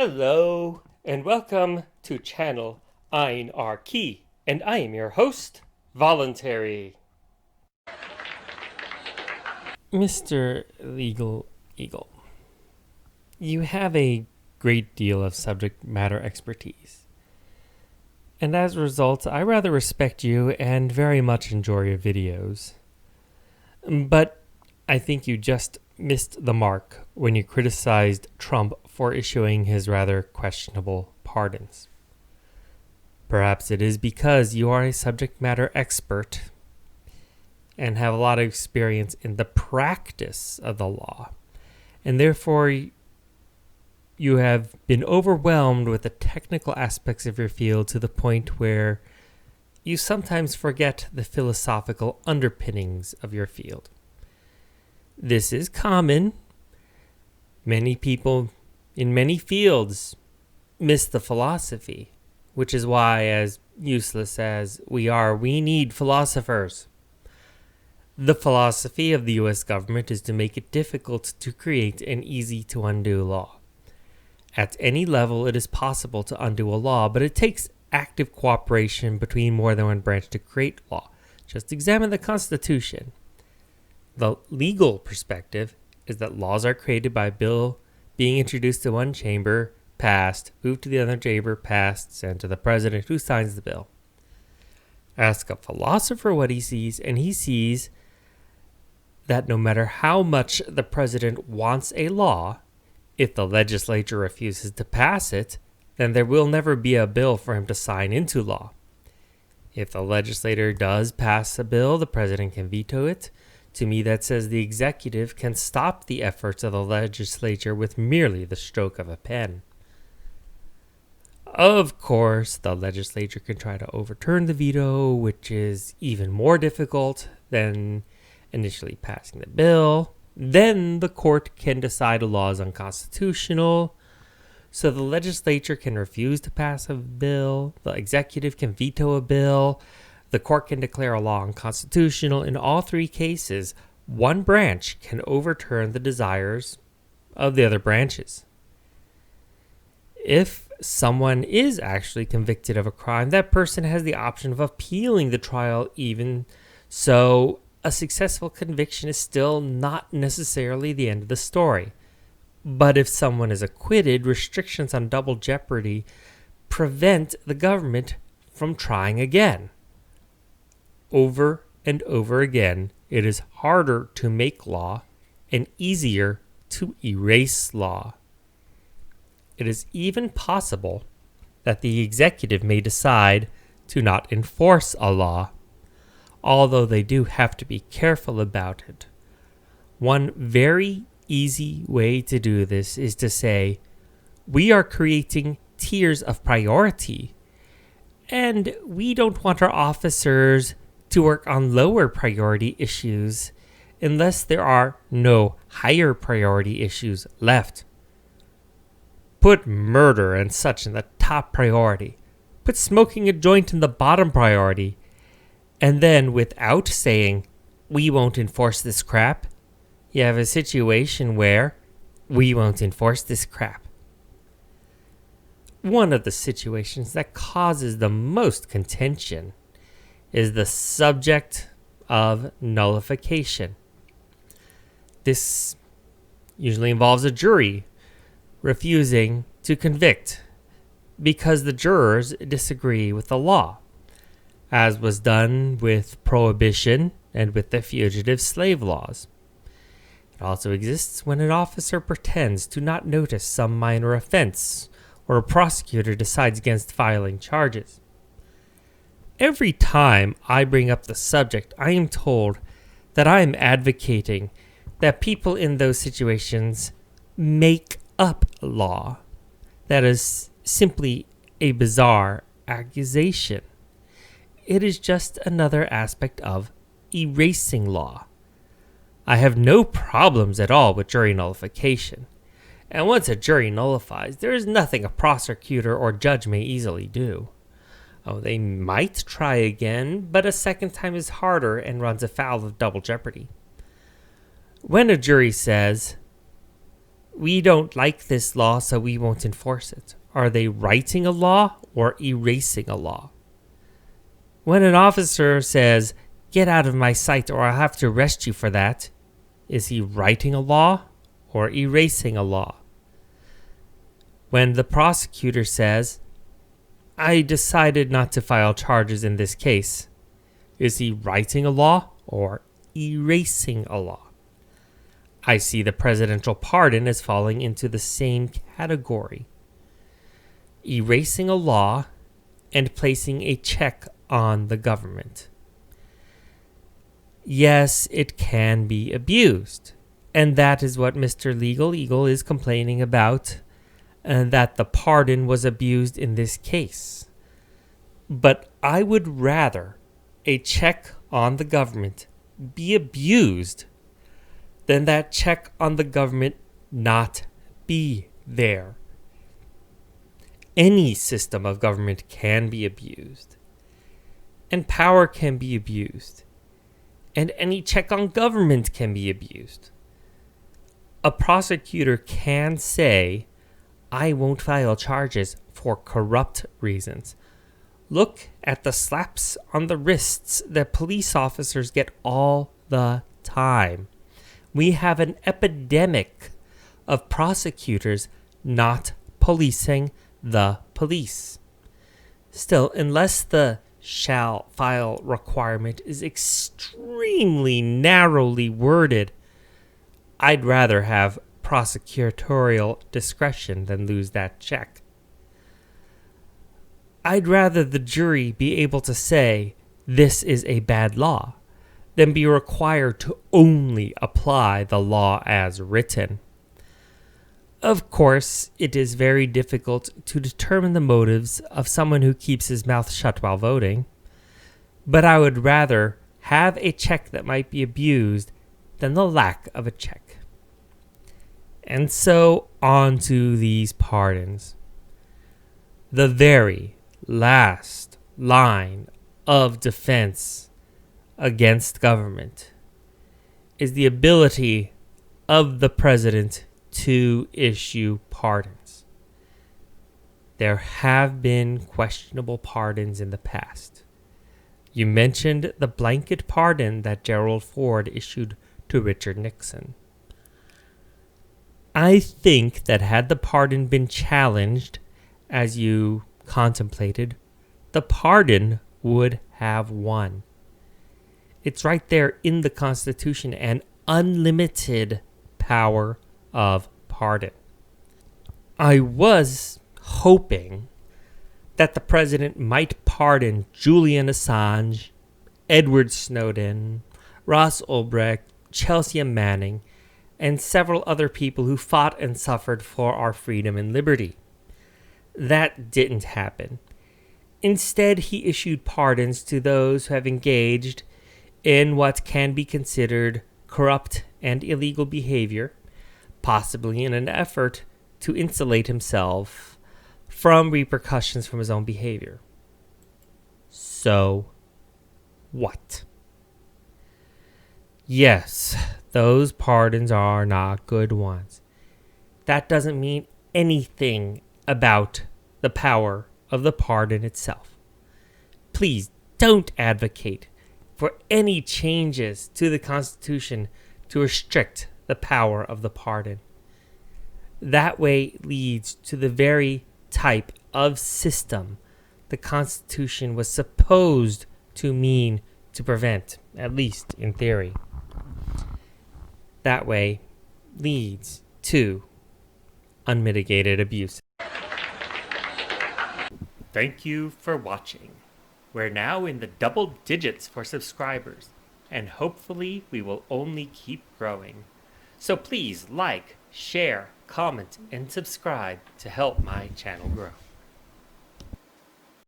Hello, and welcome to channel Ein Key, and I am your host, Voluntary. Mr. Legal Eagle, you have a great deal of subject matter expertise, and as a result, I rather respect you and very much enjoy your videos. But I think you just missed the mark when you criticized Trump for issuing his rather questionable pardons. Perhaps it is because you are a subject matter expert and have a lot of experience in the practice of the law, and therefore you have been overwhelmed with the technical aspects of your field to the point where you sometimes forget the philosophical underpinnings of your field. This is common. Many people in many fields miss the philosophy, which is why, as useless as we are, we need philosophers. The philosophy of the U.S. government is to make it difficult to create an easy-to-undo law. At any level, it is possible to undo a law, but it takes active cooperation between more than one branch to create law. Just examine the Constitution. The legal perspective is that laws are created by a bill being introduced to one chamber, passed, moved to the other chamber, passed, sent to the president, who signs the bill. Ask a philosopher what he sees, and he sees that no matter how much the president wants a law, if the legislature refuses to pass it, then there will never be a bill for him to sign into law. If the legislator does pass a bill, the president can veto it. To me, that says the executive can stop the efforts of the legislature with merely the stroke of a pen. Of course, the legislature can try to overturn the veto, which is even more difficult than initially passing the bill. Then the court can decide a law is unconstitutional. So the legislature can refuse to pass a bill. The executive can veto a bill. The court can declare a law unconstitutional. In all three cases, one branch can overturn the desires of the other branches. If someone is actually convicted of a crime, that person has the option of appealing the trial. Even so, a successful conviction is still not necessarily the end of the story. But if someone is acquitted, restrictions on double jeopardy prevent the government from trying again. Over and over again, it is harder to make law and easier to erase law. It is even possible that the executive may decide to not enforce a law, although they do have to be careful about it. One very easy way to do this is to say, we are creating tiers of priority, and we don't want our officers to work on lower priority issues unless there are no higher priority issues left. Put murder and such in the top priority. Put smoking a joint in the bottom priority. And then, without saying, we won't enforce this crap, you have a situation where we won't enforce this crap. One of the situations that causes the most contention is the subject of nullification. This usually involves a jury refusing to convict because the jurors disagree with the law, as was done with prohibition and with the fugitive slave laws. It also exists when an officer pretends to not notice some minor offense or a prosecutor decides against filing charges. Every time I bring up the subject, I am told that I am advocating that people in those situations make up law. That is simply a bizarre accusation. It is just another aspect of erasing law. I have no problems at all with jury nullification. And once a jury nullifies, there is nothing a prosecutor or judge may easily do. Oh, they might try again, but a second time is harder and runs afoul of double jeopardy. When a jury says, We don't like this law, so we won't enforce it. Are they writing a law or erasing a law? When an officer says, "Get out of my sight or I'll have to arrest you for that," is he writing a law or erasing a law? When the prosecutor says, "I decided not to file charges in this case," is he writing a law or erasing a law? I see the presidential pardon as falling into the same category. Erasing a law and placing a check on the government. Yes, it can be abused. And that is what Mr. Legal Eagle is complaining about, and that the pardon was abused in this case. But I would rather a check on the government be abused than that check on the government not be there. Any system of government can be abused, and power can be abused, and any check on government can be abused. A prosecutor can say, "I won't file charges for corrupt reasons." Look at the slaps on the wrists that police officers get all the time. We have an epidemic of prosecutors not policing the police. Still, unless the shall file requirement is extremely narrowly worded, I'd rather have prosecutorial discretion than lose that check. I'd rather the jury be able to say this is a bad law than be required to only apply the law as written. Of course, it is very difficult to determine the motives of someone who keeps his mouth shut while voting, but I would rather have a check that might be abused than the lack of a check. And so on to these pardons. The very last line of defense against government is the ability of the president to issue pardons. There have been questionable pardons in the past. You mentioned the blanket pardon that Gerald Ford issued to Richard Nixon. I think that had the pardon been challenged, as you contemplated, the pardon would have won. It's right there in the Constitution, an unlimited power of pardon. I was hoping that the president might pardon Julian Assange, Edward Snowden, Ross Ulbricht, Chelsea Manning, and several other people who fought and suffered for our freedom and liberty. That didn't happen. Instead, he issued pardons to those who have engaged in what can be considered corrupt and illegal behavior, possibly in an effort to insulate himself from repercussions from his own behavior. So, what? Yes, those pardons are not good ones. That doesn't mean anything about the power of the pardon itself. Please don't advocate for any changes to the Constitution to restrict the power of the pardon. That way leads to the very type of system the Constitution was supposed to mean to prevent, at least in theory. That way leads to unmitigated abuse. Thank you for watching. We're now in the double digits for subscribers, and hopefully we will only keep growing. So please like, share, comment, and subscribe to help my channel grow.